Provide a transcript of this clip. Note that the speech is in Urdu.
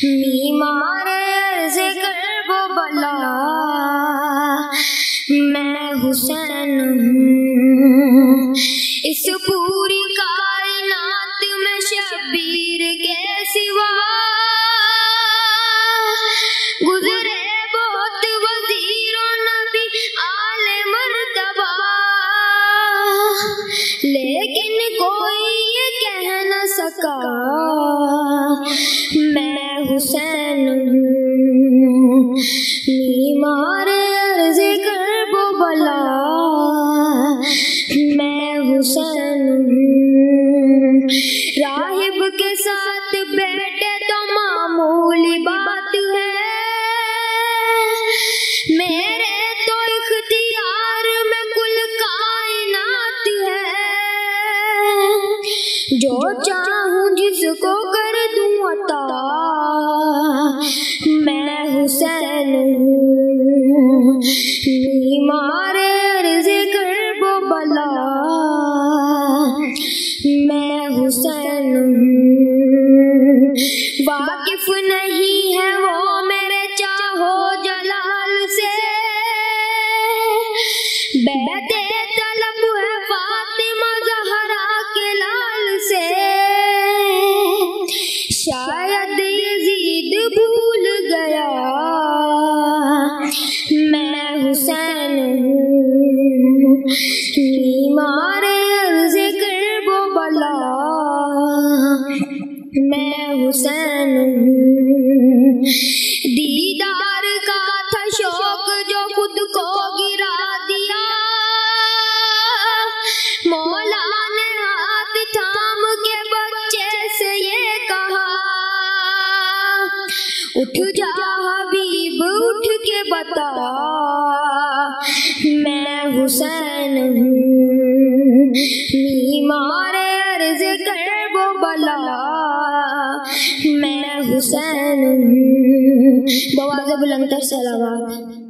بیمار عرض کرب و بلا میں حسین ہوں، اس پوری کائنات میں شبیر کے سوا گزرے بہت وزیر و نبی آل مرتبہ، لیکن کوئی یہ کہہ نہ سکا میں حسین ہوں، بیمار عرض کرب و بلا میں حسین ہوں۔ راہب کے ساتھ بیٹھے تو معمولی بات ہے، میرے تو اختیار میں کل کائنات ہے، جو چاہوں جس کو کر دوں عطا میں حسین ہوں، بیمار عرض کرب و بلا میں حسین ہوں۔ واقف نہیں ہے وہ میرے چاہو جلال سے، بیعت طلب ہے فاطمہ زہرا کے لال سے، شاید یزید بھول گیا میں حسین ہوں، بیمار عرض کرب و بلا میں حسین ہوں۔ دیدار کا تھا شوق جو خود کو گرا دیا، مولا نے ہاتھ تھام کے بچے سے یہ کہا، اٹھ جا حبیب اٹھ کے بتا میں حسین ہوں، بیمار عرض کرب و بلا میں حسین ہوں۔ بواز بلند تر صلوات۔